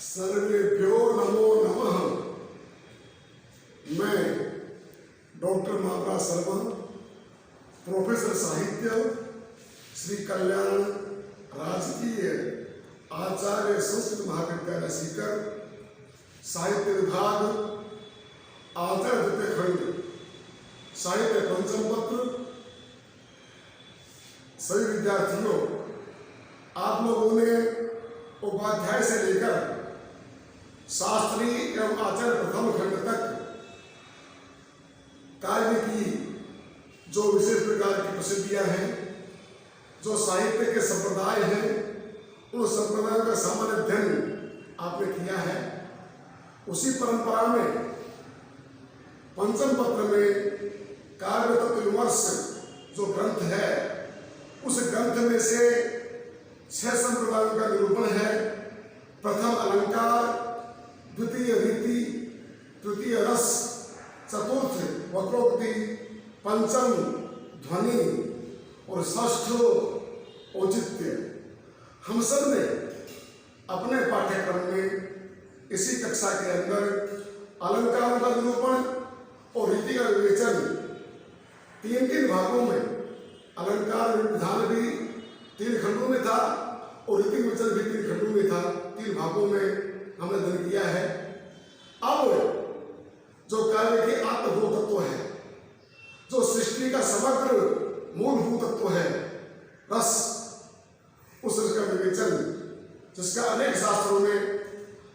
सर्वेभ्यो नमो नमः। मैं डॉक्टर मात्रा शर्मा, प्रोफेसर साहित्य, श्री कल्याण राजकीय आचार्य संस्कृत महाविद्यालय सीकर, साहित्य विभाग, आचार्य द्वितीय खंड, साहित्य पंचम पत्र। सभी विद्यार्थियों, आप लोगों ने उपाध्याय से लेकर शास्त्री एवं आचार्य प्रथम खंड तक कार्य की जो विशेष प्रकार की प्रसिद्धियां हैं, जो साहित्य के संप्रदाय हैं, उन संप्रदायों का सामान्य अध्ययन आपने किया है। उसी परंपरा में पंचम पत्र में काव्य तत्व विमर्श जो ग्रंथ है, उस ग्रंथ में से 6 संप्रदायों का निरूपण है। प्रथम अलंकार, द्वितीय रीति, तृतीय रस, चतुर्थ वक्रोक्ति, पंचम ध्वनि और षष्ठ औचित्य। हम सब ने अपने पाठ्यक्रम में इसी कक्षा के अंदर अलंकारों का निरूपण और रीति का विवेचन 3 भागों में, अलंकार विधान भी 3 खंडों में था और रीति विवेचन भी 3 खंडों में था। 3 भागों में हमने अध्ययन किया है। अब जो काव्य के आत्मभूत तत्व है, जो सृष्टि का समग्र मूलभूत तत्व है, रस, उस रस का विवेचन, जिसका अनेक शास्त्रों में,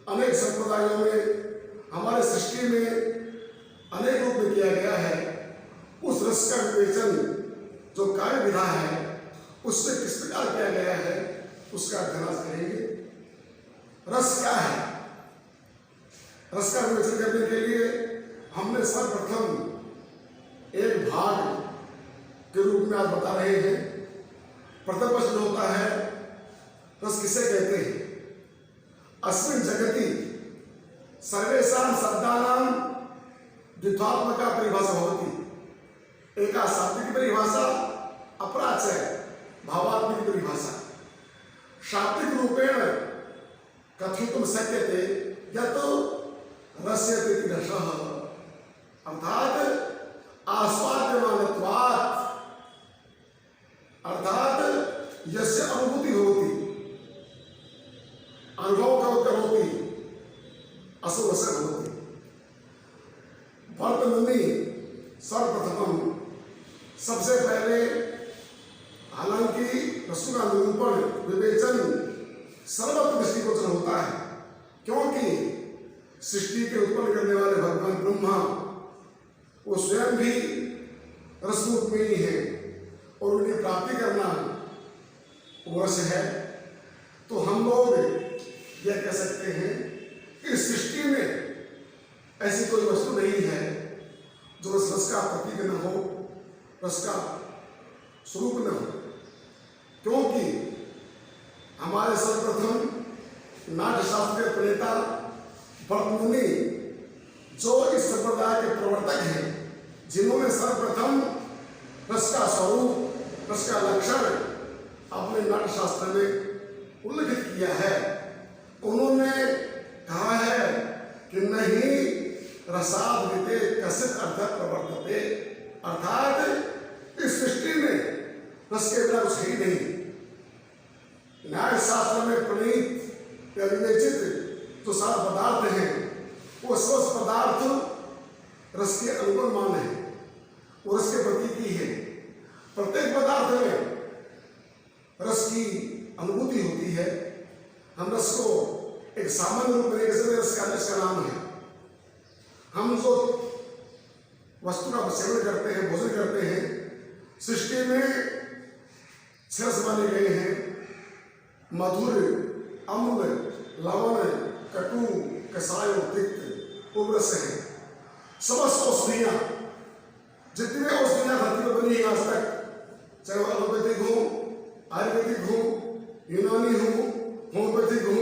अनेक संप्रदायों में, हमारे सृष्टि में अनेक रूप में किया गया है, उस रस का विवेचन जो काव्य विधा है, उससे किस प्रकार किया गया है, उसका अध्ययन करेंगे। रस क्या है? रस का विवेचन करने के लिए हमने सर्वप्रथम एक भाग के रूप में आज बता रहे हैं। प्रथम प्रश्न होता है, रस किसे कहते हैं? अस्मिन् जगति सर्वेषां शब्दानां द्वित्वात्मका परिभाषा भवति। एका शाब्दिक परिभाषा, अपरा च भावात्मक परिभाषा। शाब्दिक रूपेण कथितुं शक्यते यत् रस्यते इति रसः, अर्थात आस्वाद्यमानत्वात्, अर्थात यस्य अनुभूति होती, अनुभव करोति, असो रसः भवति। वर्तमाने सर्वप्रथम सबसे पहले हालांकि रसों का निरूपण विवेचन सर्वत्र दृष्टिगोचर होता है, क्योंकि सृष्टि के उत्पन्न करने वाले भगवान ब्रह्मा वो स्वयं भी रसरूप में ही है और उनकी प्राप्ति करना वो रस है। तो हम लोग यह कह सकते हैं कि सृष्टि में ऐसी कोई वस्तु नहीं है जो रस का प्रतीक न हो, रस का स्वरूप न हो, क्योंकि हमारे सर्वप्रथम नाट्य शास्त्र के प्रणेता भरतमुनि जो इस संप्रदाय के प्रवर्तक हैं, जिन्होंने सर्वप्रथम रस का स्वरूप, रस का लक्षण अपने नाट्य शास्त्र में उल्लेखित किया है, उन्होंने कहा है कि नहीं रसाद्विते कसित अर्थ प्रवर्तते, अर्थात इस सृष्टि में रस के बिना कुछ ही नहीं। न्याय शास्त्र में प्रणीत या विवेचित जो सारे पदार्थ हैं, वो समस्त पदार्थ रस के अनुगुण है, वो रस के प्रतीक ही है। प्रत्येक पदार्थ में रस की अनुभूति होती है। हम रस को एक सामान्य रूप में रस का नाम है। हम जो वस्तु का सेवन करते हैं, भोजन करते हैं, सृष्टि में 6 रस माने गए हैं: मधुर, अम्ल, लवण, कटु, कसाय और तिक्त, उग्रस है। समस्त औषधियां, जितनी औषधियां धरती पर बनी आज तक, चाहे वो एलोपैथिक हो, आयुर्वेदिक हो, यूनानी हो, होम्योपैथिक हो,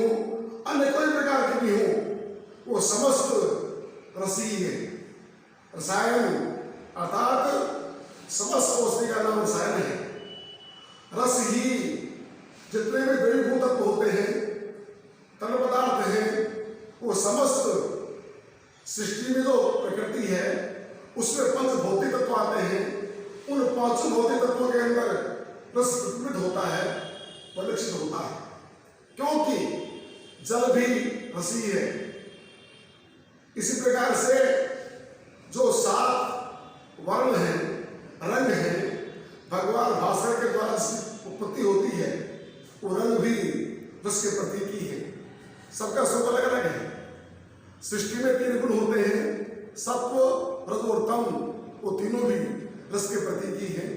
अन्य कोई प्रकार की भी हो, वो समस्त रसी है। रसायन अर्थात समस्त औषधि का नाम रसायन है। रस ही जितने भी द्रवीभूत तत्व होते हैं, तरल पदार्थ हैं, वो समस्त सृष्टि में जो प्रकृति है उसमें पंच भौतिक तत्व आते हैं। उन पांचों भौतिक तत्वों के अंदर रस प्रतिबिंबित होता है, परिलक्षित होता है, क्योंकि जल भी रसी है। इसी प्रकार से जो 7 वर्ण हैं, रंग हैं, भगवान भास्कर के द्वारा उत्पत्ति होती है, वो रंग भी रस के प्रतीक है। सबका स्वरूप अलग अलग है। सृष्टि में 3 गुण होते हैं, सत्व, रज और तम, वो तीनों भी रस के प्रतीक हैं।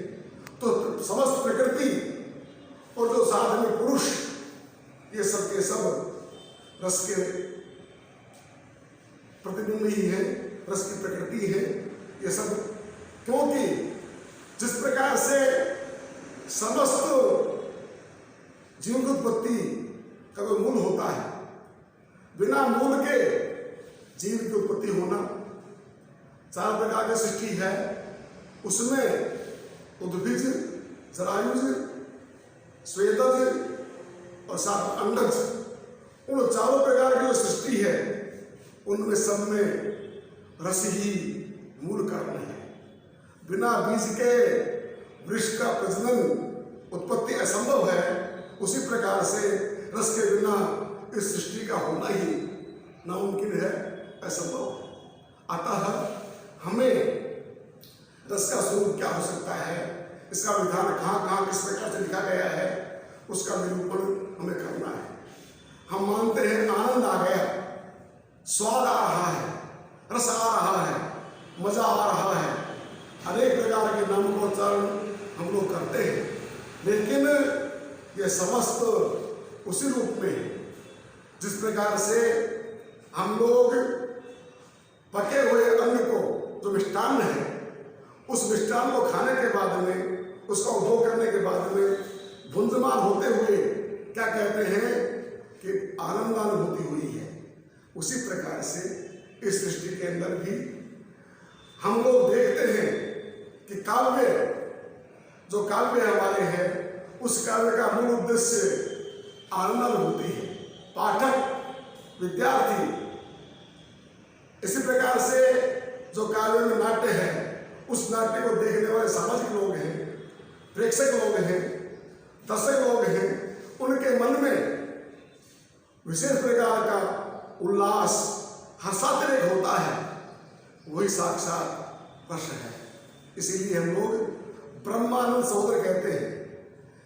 तो समस्त प्रकृति और जो साथ में पुरुष, ये सब के सब रस के प्रतिबिंब ही है, रस की प्रकृति है ये सब। क्योंकि जिस प्रकार से समस्त जीवन की उत्पत्ति का कोई मूल होता है, बिना मूल के जीव की उत्पत्ति होना। 4 प्रकार की सृष्टि है, उसमें उद्भिज, जरायुज, स्वेदज और 7 अंडज, उन 4 प्रकार की जो सृष्टि है उनमें सब में रस ही मूल कारण है। बिना बीज के वृक्ष का प्रजनन उत्पत्ति असंभव है, उसी प्रकार से रस के बिना इस सृष्टि का होना ही नामुमकिन है, असंभव। अतः हमें रस का स्वरूप क्या हो सकता है, इसका विधान कहाँ किस प्रकार से लिखा गया है, उसका निरूपण हमें करना है। हम मानते हैं आनंद आ गया, स्वाद आ रहा है, रस आ रहा है, मजा आ रहा है, अनेक प्रकार के नामोच्चारण हम लोग करते हैं, लेकिन ये समस्त उसी रूप में है जिस प्रकार से हम लोग पके हुए अन्न को, जो मिष्टान्न है, उस मिष्टान्न को खाने के बाद में, उसका उपभोग करने के बाद में भुंजमान होते हुए क्या कहते हैं कि आनंदानुभूति हुई है। उसी प्रकार से इस सृष्टि के अंदर भी हम लोग देखते हैं कि काव्य, जो काव्य हमारे हैं, उस काव्य का मूल उद्देश्य आनंदानुभूति है। पाठक, विद्यार्थी, इसी प्रकार से जो काव्य में नाट्य है, उस नाट्य को देखने वाले सामाजिक लोग हैं, प्रेक्षक लोग हैं, दर्शक लोग हैं, उनके मन में विशेष प्रकार का उल्लास, हर्षातिरेक होता है, वही साक्षात रस है। इसीलिए हम लोग ब्रह्मानंद सहोदर कहते हैं।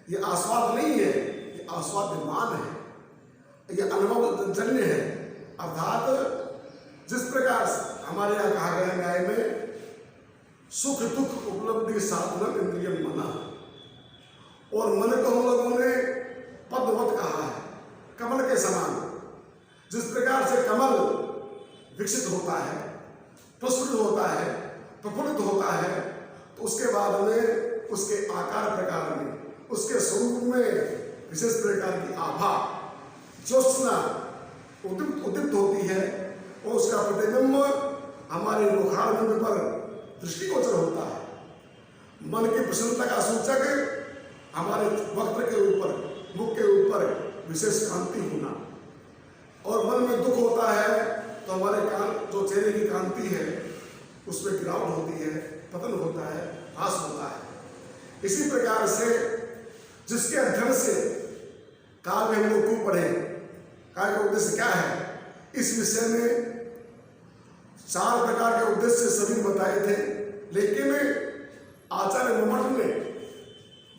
ये आस्वाद नहीं है, ये आस्वाद्यमान है, ये अनुभवजन्य है। अर्थात जिस प्रकार हमारे यहाँ कहा गया न्याय में, सुख दुख उपलब्धि साधन इंद्रियम मना, और मन को हम लोगों ने पद्मवत कहा है, कमल के समान। जिस प्रकार से कमल विकसित होता है, प्रस्फुटित होता है, प्रफुल्लित होता है, तो उसके बाद में उसके आकार प्रकार में, उसके स्वरूप में विशेष प्रकार की आभा, ज्योत्सना उद्दीप्त होती है, और उसका प्रतिबिंब हमारे मुखारबिंब पर दृष्टिगोचर होता है। मन की प्रसन्नता का सूचक हमारे वक्त्र के ऊपर, मुख के ऊपर विशेष कांति होना, और मन में दुख होता है तो हमारे जो चेहरे की कांति है उसमें गिरावट होती है, पतन होता है, ह्रास होता है। इसी प्रकार से जिसके अध्ययन से काव्य हम लोग क्यों पढ़े, काव्य का उद्देश्य क्या है, इस विषय में 4 प्रकार के उद्देश्य सभी बताए थे, लेकिन आचार्य मम्मट ने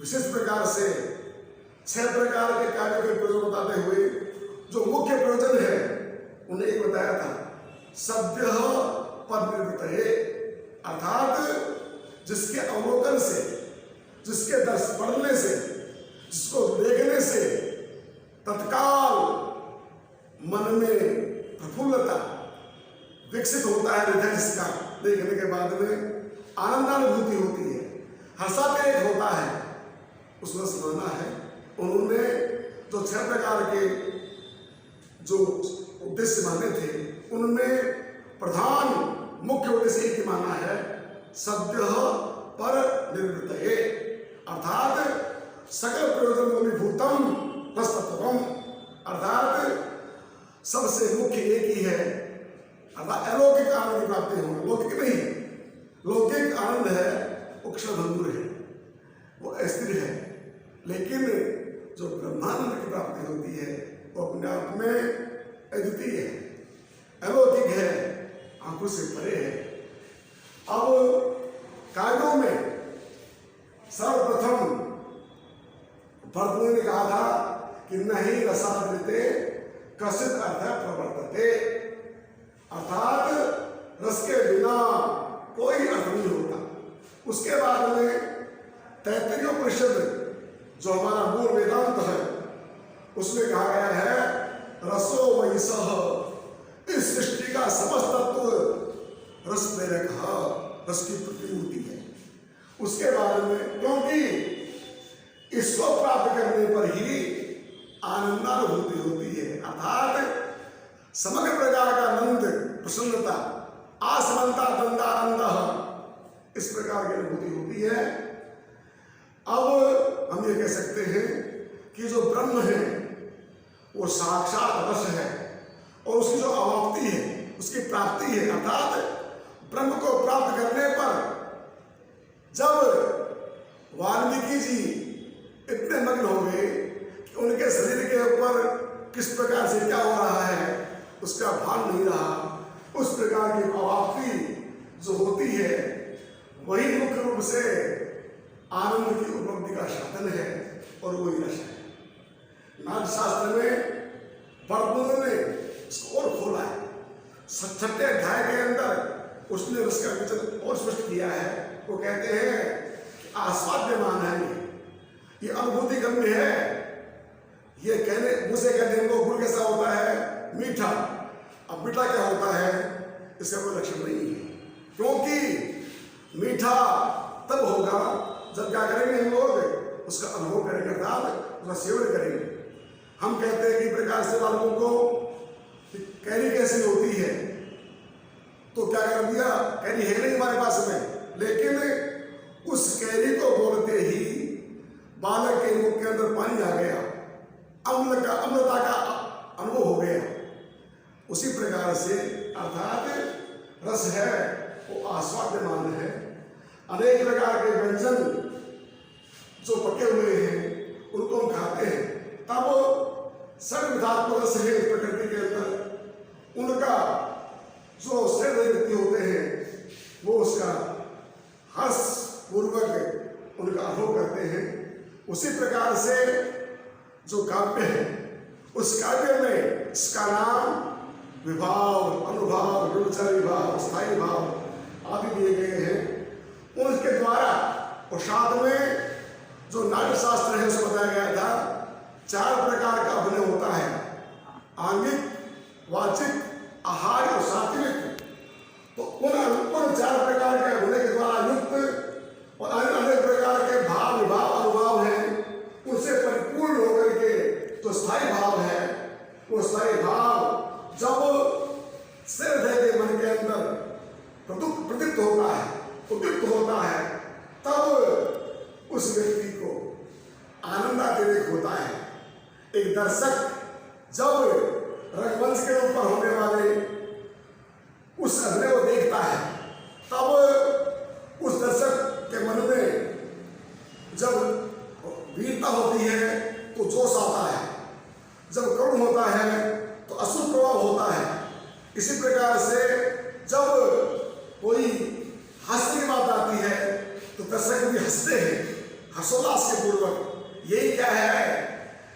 विशेष प्रकार से 6 प्रकार के काव्य के प्रयोजन बताते हुए जो मुख्य प्रयोजन है उन्हें एक बताया था, सद्य पदनिवृत्तये, अर्थात जिसके अवलोकन से, जिसके दर्शन पढ़ने से, जिसको देखने से तत्काल मन में प्रफुल्लता विकसित होता है, हृदय जिसका देखने के बाद में आनंदानुभूति होती है, हर्षातिरेक होता है, उसमें समाना है। उन्होंने जो 6 प्रकार के जो उद्देश्य माने थे, उनमें प्रधान मुख्य उद्देश्य एक ही माना है, सद्य पर निर्वृत्तये, अर्थात सकल प्रयोजन मूलीभूतम सबसे मुख्य एक ही है, अर्थात अलौकिक आनंद की प्राप्ति होना। लौकिक नहीं, लौकिक आनंद है वो क्षणभंगुर है, वो अस्थिर है, लेकिन जो ब्रह्मानंद की प्राप्ति होती है वो अपने आप में अद्वितीय है, अलौकिक है, आंखों से परे है। अब काव्यों में सर्वप्रथम भरतमुनि ने कहा था कि नहीं रसादृते कसित अर्थ प्रवर्तते, अर्थात रस के बिना कोई अर्थ नहीं होता। उसके बाद में तैत्तिरीयोपनिषद जो हमारा मूल वेदांत है उसमें कहा गया है रसो वही सह, इस सृष्टि का समस्त तत्व रस प्रेरक है, रस की प्रतिमूर्ति है। उसके बाद में क्योंकि इसको प्राप्त करने पर ही आनंदानुभूति होती है, अर्थात समग्र प्रकार का आनंद, प्रसन्नता, आसमंता दंडानंद, इस प्रकार की अनुभूति होती है। अब हम ये कह सकते हैं कि जो ब्रह्म है वो साक्षात रस है और उसकी जो अवाप्ति है, उसकी प्राप्ति है, अर्थात ब्रह्म को प्राप्त करने पर जब वाल्मीकि जी इतने मग्न हो गए कि उनके शरीर के ऊपर किस प्रकार से क्या हो रहा है उसका भान नहीं रहा, उस प्रकार की अवाप्ति जो होती है वही मुख्य रूप से आनंद की उपलब्धि का साधन है और वही रस है। नाट्यशास्त्र में भरतमुनि ने इसको और खोला है, 6ठे अध्याय के अंदर उसने रस का विचरण और स्पष्ट किया है। वो कहते हैं कि आस्वाद्यमान है, ये अनुभूति गम्य है, ये कहने मुझसे कहते हैं वो गुड़ कैसा होता है, मीठा। अब मीठा क्या होता है इसका कोई लक्षण नहीं है, क्योंकि मीठा तब होगा जब क्या करेंगे हम लोग उसका अनुभव करेंगे, अर्थात उसका सेवन करेंगे। हम कहते हैं कि प्रकार से वालों को कैरी कैसी होती है, तो क्या कर दिया, कैरी है नहीं हमारे पास में, लेकिन उस कैरी को बोलते ही बालक के मुख के अंदर पानी आ गया, अम्लता का अनुभव हो गया। उसी प्रकार से अर्थात रस है वो आस्वाद्यमान है। अनेक प्रकार के व्यंजन जो पके हुए हैं उनको हम खाते हैं, तब सर्वविधात्मक रस है प्रकृति के अंदर, उनका जो शरीर होते हैं वो उसका हर्ष पूर्वक उनका अनुभव करते हैं। उसी प्रकार से जो काव्य है उस काव्य में इसका नाम विभाव, अनुभाव, विचार विभाव, स्थायी भाव आदि दिए गए हैं। उनके द्वारा प्रसाद में जो नाट्य शास्त्र है उसमें बताया गया था 4 प्रकार का अभिनय होता है, आंगिक, वाचिक, आहार और सात्विक। तो उन 4 प्रकार के अभिनय के द्वारा युक्त और अन्य अनेक प्रकार के भाव, विभाव, अनुभाव हैं, उनसे परिपूर्ण होकर के जो स्थायी भाव है वो स्थायी भाव जब हृदय के मन के अंदर प्रदीप्त होता है, उद्दीप्त होता है, तब उस व्यक्ति को आनंदातिरेक होता है। एक दर्शक जब रंगमंच के ऊपर होने वाले उस अभिनय को देखता है, तब उस दर्शक के मन में जब वीरता होती है तो जोश आता है, जब करुण होता है तो असुर प्रभाव होता है। इसी प्रकार से जब कोई हास्य की बात आती है तो दर्शक भी हंसते हैं हर्षोल्लास के पूर्वक। यही क्या है,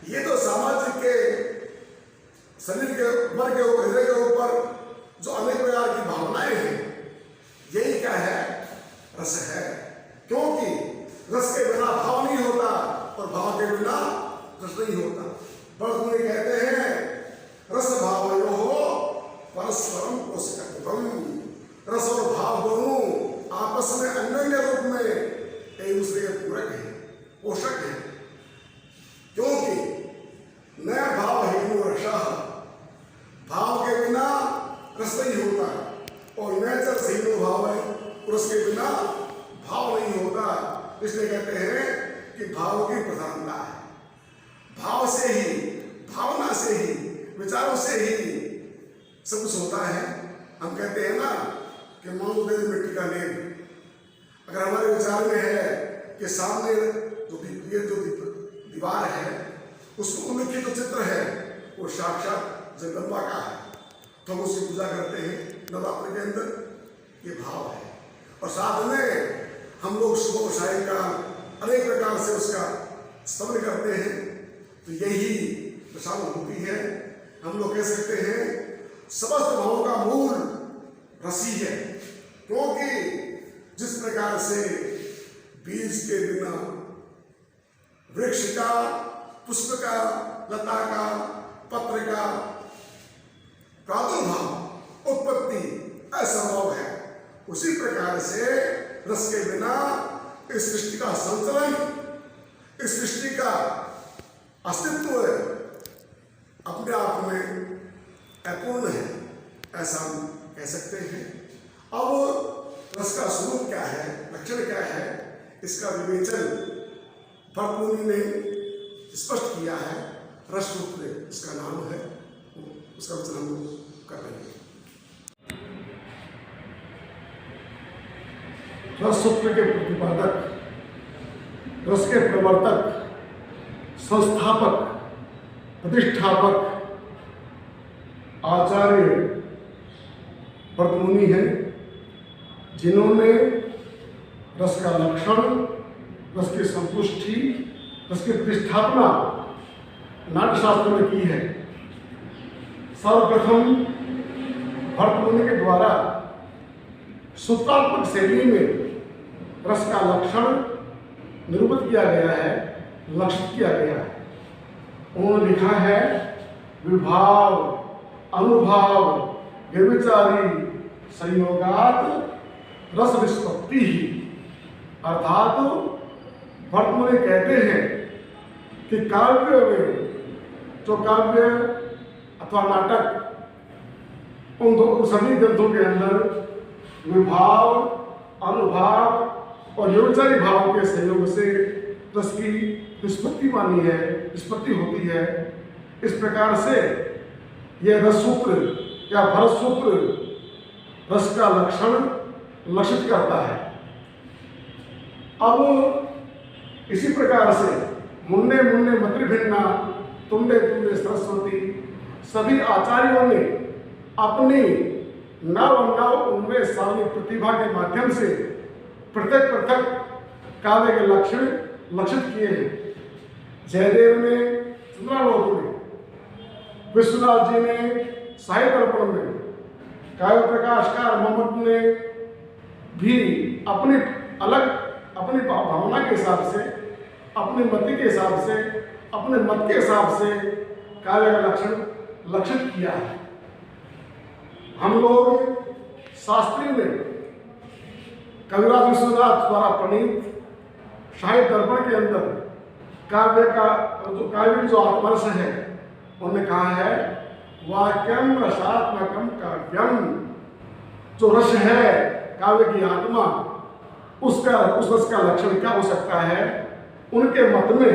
ये तो सामाजिक के शरीर के मन के ऊपर, हृदय के ऊपर जो अनेक प्रकार की भावनाएं हैं, यही क्या है, रस है। क्योंकि रस के बिना भाव नहीं होता और भाव के बिना रस नहीं होता। भरतमुनि कहते हैं रस भावयो हो परस्परम पोषकत्वम, रस और भाव दोनों आपस में अन्योन्य रूप में एक दूसरे के पूरक है, पोषक है। क्योंकि नया भाव है रसा, भाव के बिना रस नहीं होता और नेचर से ही भाव है, रस के बिना भाव नहीं होता। इसलिए कहते हैं कि भाव की प्रधानता है, भाव से ही, भावना से ही, विचारों से ही सब कुछ होता है। हम कहते हैं ना कि मौत दे मिट्टी का लेप। अगर हमारे विचार में है कि सामने जो दीवार है उसको उनके जो चित्र है वो साक्षात जगदम्बा का है, तो हम उसकी पूजा करते हैं। नवरात्र के अंदर ये भाव है। और साथ में हम लोग सुबह सायंकाल अनेक प्रकार से उसका स्तमन करते हैं। तो यही दशानुभूति है। हम लोग कह सकते हैं समस्त भावों का मूल रसी है, क्योंकि जिस प्रकार से बीज के बिना वृक्ष का, पुष्प का, लता का, पत्र का प्रादुर्भाव, उत्पत्ति असंभव है, उसी प्रकार से रस के बिना इस सृष्टि का संचलन, इस सृष्टि का अस्तित्व अपने आप में अपूर्ण है, ऐसा हम कह सकते हैं। अब रस का स्वरूप क्या है, लक्षण क्या है, इसका विवेचन भरत मुनि ने स्पष्ट किया है। रस सूत्र इसका नाम है, उसका वचन हम लोग कर रहे हैं। रस सूत्र के प्रतिपादक, रस के प्रवर्तक, संस्थापक, प्रतिष्ठापक आचार्य भरत मुनि हैं, जिन्होंने रस का लक्षण, रस की संतुष्टि, रस की प्रतिष्ठापना नाट्यशास्त्र में की है। सर्वप्रथम भरत मुनि के द्वारा सूत्रात्मक शैली में रस का लक्षण निरूपित किया गया है, लक्षित किया गया है। उन्होंने लिखा है विभाव, अनुभाव, व्यभिचारी संयोगात रस निष्पत्ति ही। अर्थात भरत मुनि कहते हैं कि काव्य में, जो काव्य अथवा नाटक, उन सभी ग्रंथों के अंदर विभाव, अनुभाव और व्यभिचारी भाव के संयोग से रस की निष्पत्ति मानी है, निष्पत्ति होती है। इस प्रकार से यह रस सूत्र या भरत सूत्र रस का लक्षण लक्षित करता है। अब इसी प्रकार से मुन्ने मुन्ने मत्रिभिन्ना तुंडे तुंडे सरस्वती, सभी आचार्यों ने अपनी नव नव उन्मेषशाली प्रतिभा के माध्यम से पृथक पृथक काव्य के लक्षण लक्षित किए हैं। जयदेव ने चंद्रालोक में, विश्वनाथ जी ने साहित्य दर्पण में, काव्य प्रकाशकार मोहम्मद ने भी अपनी अलग अपनी भावना के हिसाब से, अपने मति के हिसाब से, अपने मत के हिसाब से काव्य का लक्षण लक्षित किया है। हम लोग शास्त्री में कविराज विश्वनाथ द्वारा प्रणीत साहित्य दर्पण के अंदर काव्य की जो आत्मरस है, उन्होंने कहा है वाक्यम रसात्मकम काव्यम। जो रस है काव्य की आत्मा, उस रस का लक्षण क्या हो सकता है? उनके मत में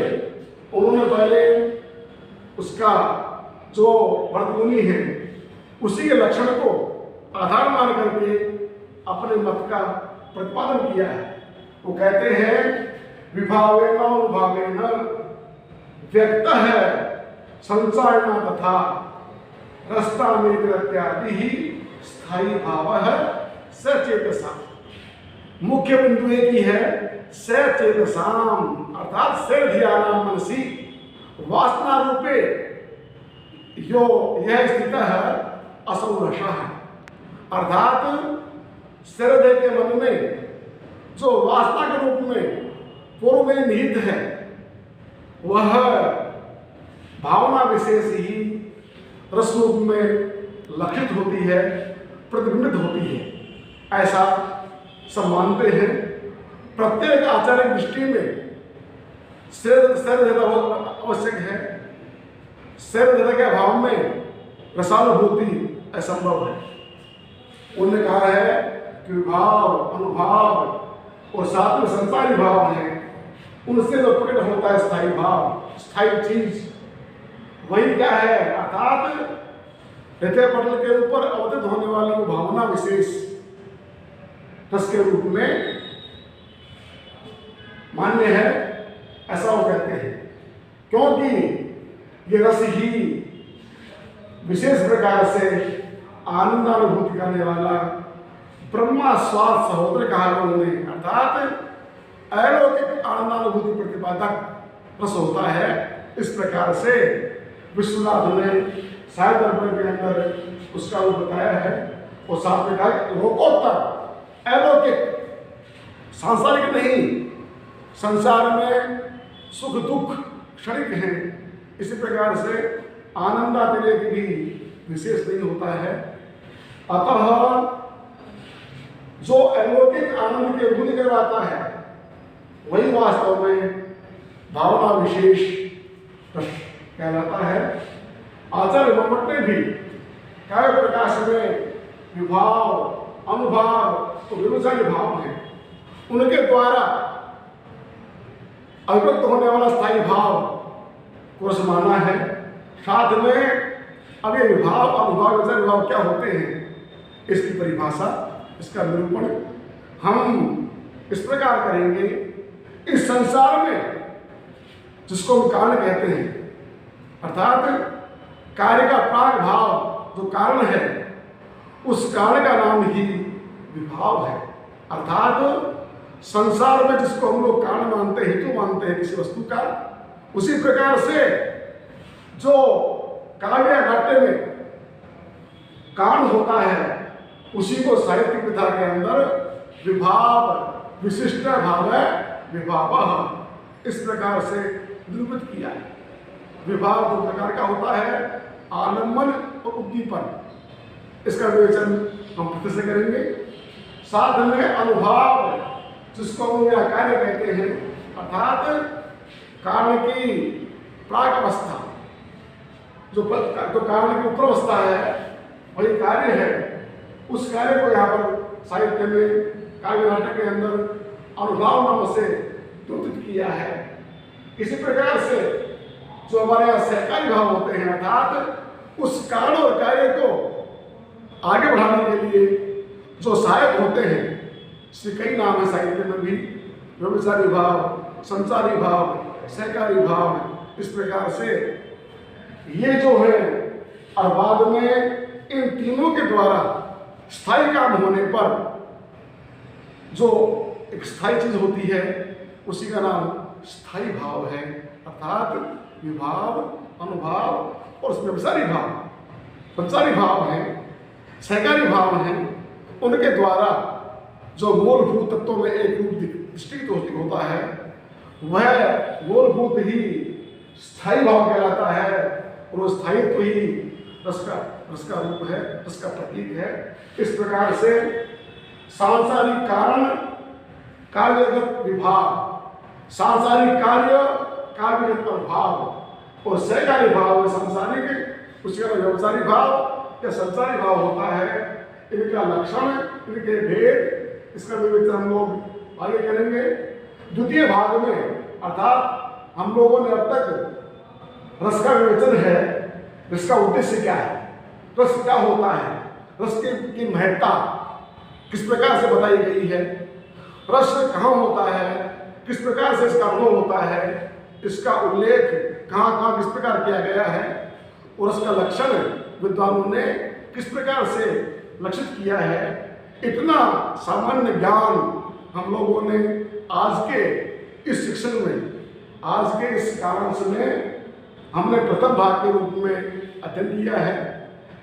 उन्होंने पहले उसका जो भरत मुनि है उसी के लक्षण को आधार मान करके अपने मत का प्रतिपादन किया है। वो कहते हैं विभावेन अनुभावेन व्यक्त है संचारणा तथा रसतामेत्यादि ही स्थायी भाव है सचेतसा। मुख्य बिंदु एक ही है सचेतसाम, अर्थात सर्वधियानाम मनसी वासना रूपे यो यह स्थित है असौ रसा है। अर्थात सर्वधेय के मन में जो वासना के रूप में पूर्व में निहित है, वह भावना विशेष ही रस रूप में लक्षित होती है, प्रतिबिंबित होती है, ऐसा सब मानते हैं। प्रत्येक आचार्य दृष्टि में सर्वधेय आवश्यक है। सर्वधेय के अभाव में रसानुभूति असंभव है। उन्होंने कहा है कि भाव, अनुभाव और साथ में संसारी भाव है, उनसे जो प्रकट होता है स्थायी भाव, स्थायी चीज, वही क्या है? अर्थात हृदय पटल के ऊपर अवतरित होने वाली वो भावना विशेष रस के रूप में मान्य है, ऐसा वो कहते हैं। क्योंकि ये रस ही विशेष प्रकार से आनंदानुभूति करने वाला ब्रह्मा स्वाद सहोदर कहा उन्होंने, अर्थात अलौकिक आनंदानुभूति प्रतिपादक रस होता है। इस प्रकार से विश्वनाथ ने साहित्य दर्पण के अंदर उसका वो बताया है। और साथ में कहा लोकोत्तर अलौकिक, सांसारिक नहीं। संसार में सुख दुख क्षणिक हैं, इसी प्रकार से आनंदातिरेक भी विशेष नहीं होता है। अतः जो अलौकिक आनंद की अनुभूति करवाता है वही वास्तव में भावना विशेष कहलाता है। आचार्य मम्मट ने भी काव्य प्रकाश में विभाव अनुभाव तो विभिन्न भाव हैं, उनके द्वारा अभिव्यक्त होने वाला स्थायी भाव को समाना है। साथ में अब ये विभाव अनुभाव विभाव क्या होते हैं, इसकी परिभाषा, इसका निरूपण हम इस प्रकार करेंगे। इस संसार में जिसको हम कारण कहते हैं, अर्थात कार्य का प्राग भाव जो कारण है, उस कारण का नाम ही विभाव है। अर्थात संसार में जिसको हम लोग कारण मानते हैं, हेतु मानते हैं किसी वस्तु का, उसी प्रकार से जो काव्य नाट्य में कारण होता है, उसी को साहित्य प्रथा के अंदर विभाव विशिष्ट भाव है विभाव, इस प्रकार से निरूपित किया है। विभाव दो प्रकार का होता है, आलम्बन और उद्दीपन। इसका विवेचन हम फिर से करेंगे। साथ में अनुभाव, जिसको हम कार्य कहते हैं, अर्थात कारण की प्राक अवस्था, जो कारण की उत्तर अवस्था है वही कार्य है। उस कार्य को यहाँ पर साहित्य में काव्य नाटक के अंदर अनुभाव नाम से निरूपित किया है। इसी प्रकार से जो हमारे यहाँ सहकारी भाव होते हैं, अर्थात उस कारण और कार्य को आगे बढ़ाने के लिए जो सहायक होते हैं, इसके कई नाम है साहित्य में भी, व्यभिचारी भाव, संसारी भाव, सहकारी भाव। इस प्रकार से ये जो है, और बाद में इन तीनों के द्वारा स्थायी काम होने पर जो एक स्थायी चीज होती है, उसी का नाम स्थायी भाव है। अर्थात विभाव अनुभाव और व्यभिचारी भाव, संसारी भाव हैं, सहकारी भाव हैं, उनके द्वारा जो मूलभूत तत्वों में एक रूप दृष्टिगत होता है, वह मूलभूत ही स्थायी भाव कहलाता है। और वो स्थायित्व ही रस का रूप है, रस का प्रतीक है। इस प्रकार से सांसारिक कारण कार्यगत विभाव, सांसारिक कार्य कार्यगत अभाव, और सहकारी भाव सांसारिक, उसके बाद व्यभिचारी भाव या संसारी भाव होता है। इनका लक्षण, इनके भेद, इसका विवेचन हम लोग आगे करेंगे। द्वितीय भाग में, अर्थात हम लोगों ने अब तक रस का विवेचन है, इसका उद्देश्य क्या है, रस क्या होता है, रस की महत्ता किस प्रकार से बताई गई है, रस कहाँ होता है, किस प्रकार से इसका अनुभव होता है, इसका उल्लेख कहाँ कहाँ किस प्रकार किया गया है, और उसका लक्षण विद्वानों ने किस प्रकार से लक्षित किया है। इतना सामान्य ज्ञान हम लोगों ने आज के इस शिक्षण में, आज के इस कालांश में हमने प्रथम भाग के रूप में अध्ययन किया है।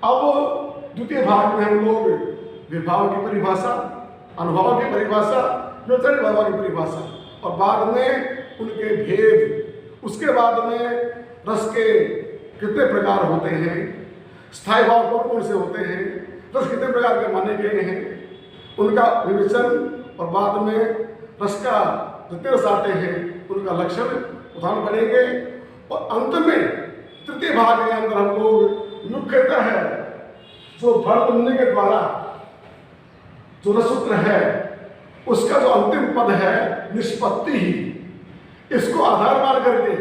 अब द्वितीय भाग में हम लोग विभाव की परिभाषा, अनुभव की परिभाषा, व्यभिचारी भाव की परिभाषा, और बाद में उनके भेद, उसके बाद में रस के कितने प्रकार होते हैं, स्थायी भाव कौन कौन से होते हैं, रस कितने प्रकार के माने गए हैं, उनका विवेचन, और बाद में रस का जितने रस आते हैं उनका लक्षण उदाहरण पढ़ेंगे। और अंत में तृतीय भाग के अंदर हम लोग मुख्यतः है जो भरत मुनि के द्वारा जो रसूत्र है, उसका जो अंतिम पद है निष्पत्ति ही, इसको आधार मान करके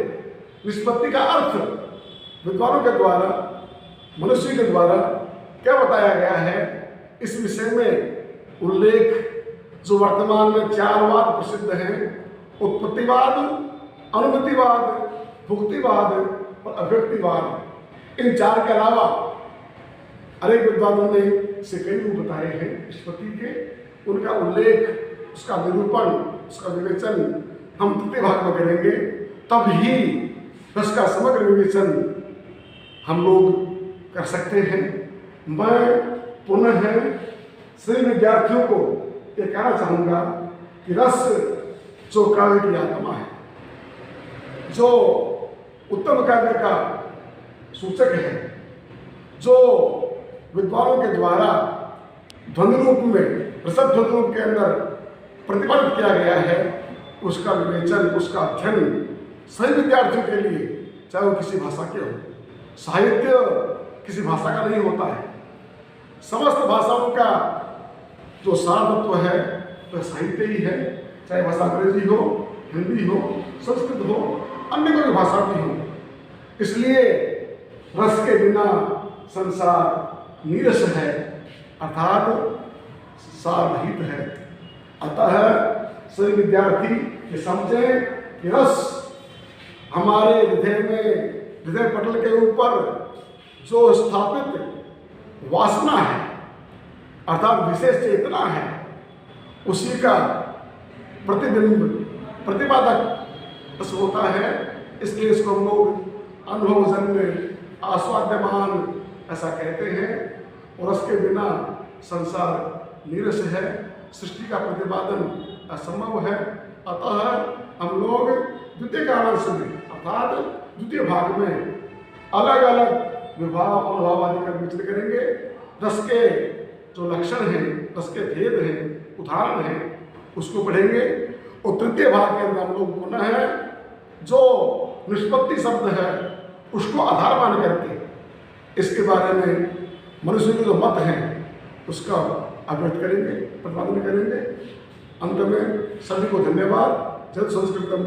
निष्पत्ति का अर्थ विद्वानों के द्वारा, मनुष्य के द्वारा क्या बताया गया है इस विषय में उल्लेख जो वर्तमान में 4 वाद प्रसिद्ध हैं, उत्पत्तिवाद, अनुमतिवाद, भुक्तिवाद और अव्यक्तिवाद। इन 4 के अलावा अनेक विद्वानों ने इसे कई रूप बताए हैं निष्पत्ति के। उनका उल्लेख, उसका निरूपण, उसका विवेचन हम तृतीय भाग में करेंगे, तब ही उसका समग्र विवेचन हम लोग कर सकते हैं। मैं पुनः सभी विद्यार्थियों को ये कहना चाहूँगा कि रस जो काव्य की आत्मा है, जो उत्तम काव्य का सूचक है, जो विद्वानों के द्वारा ध्वनि रूप में, रसद ध्वनि रूप के अंदर प्रतिपादित किया गया है, उसका विवेचन, उसका अध्ययन सभी विद्यार्थियों के लिए, चाहे वो किसी भाषा के हो। साहित्य किसी भाषा का नहीं होता है। समस्त भाषाओं का जो सार तत्व है वह साहित्य ही है, चाहे भाषा अंग्रेजी हो, हिंदी हो, संस्कृत हो, अन्य कोई भाषा भी हो। इसलिए रस के बिना संसार नीरस है, अर्थात सार रहित है। अतः सभी विद्यार्थी ये समझें कि रस हमारे हृदय में, हृदय पटल के ऊपर जो स्थापित वासना है, अर्थात विशेष चेतना है, उसी का प्रतिबिंब, प्रतिपादक रस होता है। इसलिए इसको हम लोग अनुभवजन्य, आस्वाद्यमान ऐसा कहते हैं। और रस के बिना संसार नीरस है, सृष्टि का प्रतिपादन असंभव है। अतः हम लोग द्वितीय कालांश में, अर्थात द्वितीय भाग में अलग अलग विभाव, अनुभाव आदि का विचार करेंगे। रस के जो लक्षण हैं, रस के भेद हैं, उदाहरण हैं, उसको पढ़ेंगे। और तृतीय भाग के अंदर हम लोग पुनः जो निष्पत्ति शब्द है उसको आधार मान करके इसके बारे में मनुष्य के जो मत हैं उसका अवगत करेंगे, प्रतिपादन करेंगे। अंत में सभी को धन्यवाद। जय संस्कृतम।